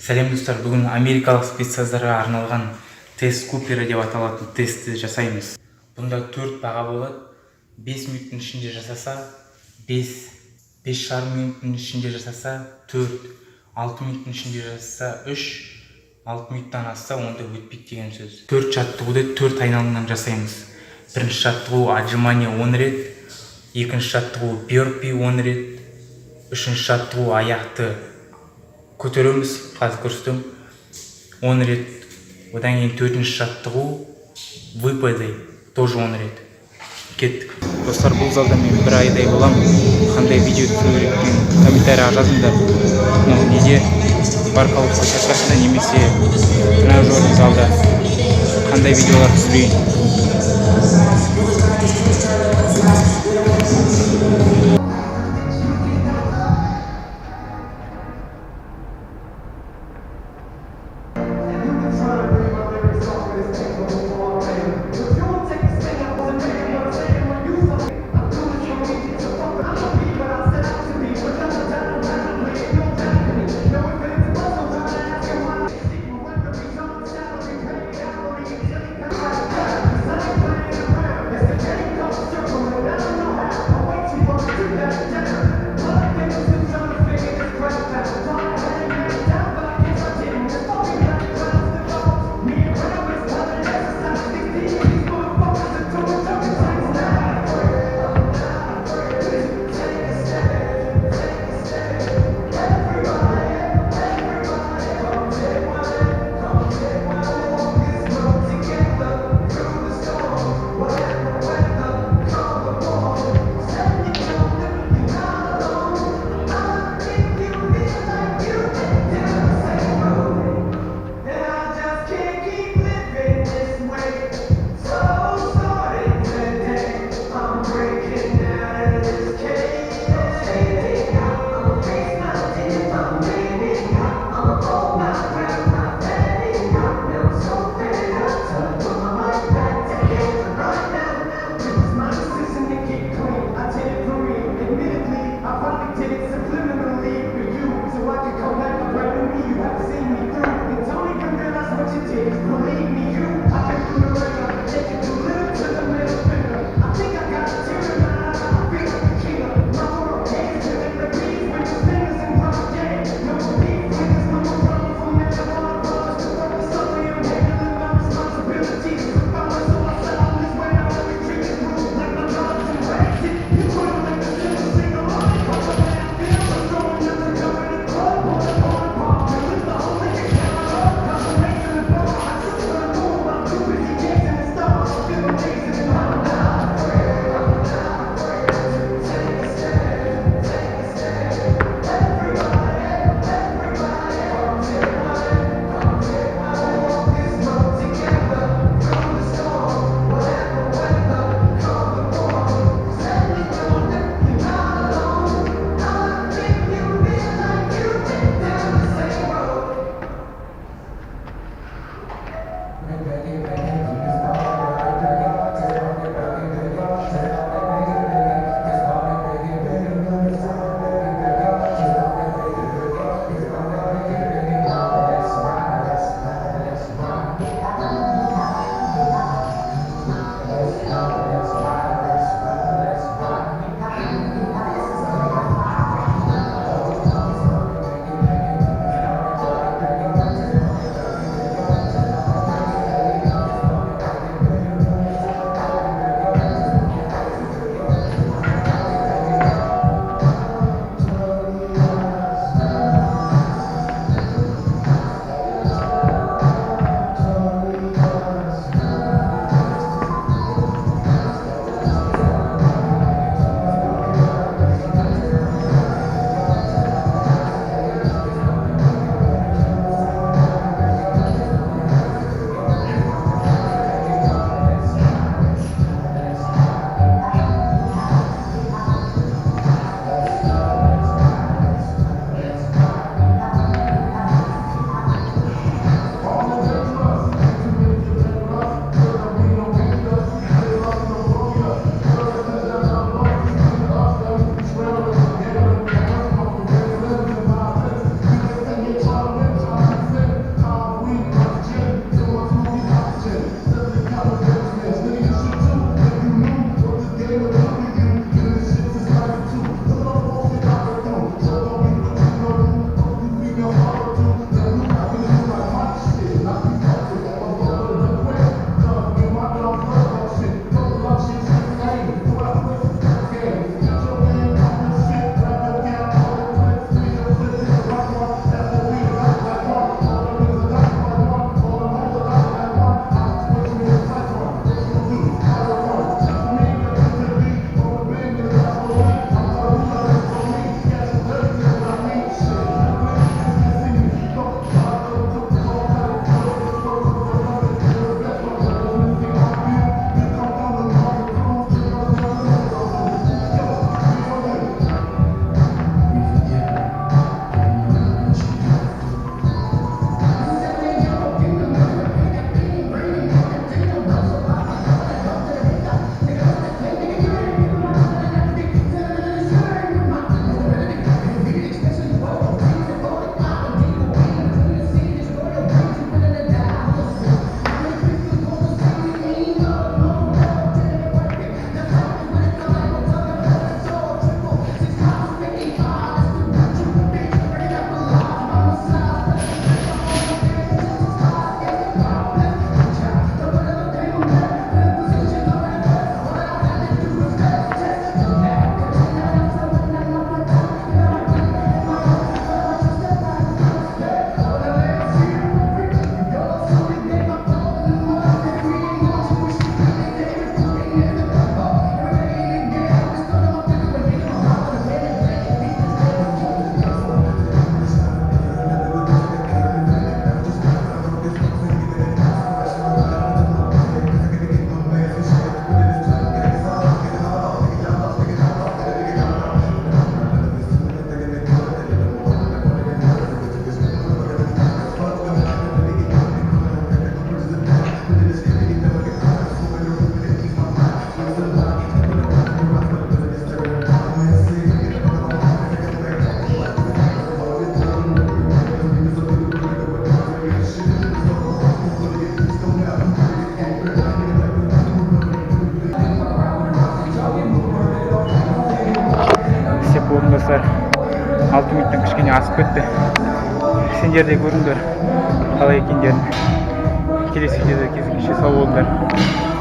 Сәлем достар, бүгін америкалық спецсаздарға арналған тест Купера деп аталатын тестті жасаймыз. Бұнда 4 баға болады. 5 минуттың ішінде жасаса 5, 5,5 минуттың ішінде жасаса 4, 6 минуттың ішінде жасаса 3, 6 минуттан асса онда өтпейді деген сөз. 4 жаттығуды 4 айналымнан жасаймыз. Бірінші жаттығу отжимание 10 рет, екінші жаттығу бёрпи 10 рет, үшінші жаттығу аяқты көтереміз, қазір көрсетем 10 рет. Одан кейін төртінші жаттығу выпады тоже 10 рет. Кеттік. Достар, бұл залда мен бір айдай болам. Қандай видео түсіру керек екенін комментарийға жазыңдар. Неде баркаут площадкасында немесе тренажерлық залда қандай видеолар түсірейін. кішкене асып кетті. Сендер де көріңдер қалай екендерін. Келесі видеода кездескенше сау болыңдар.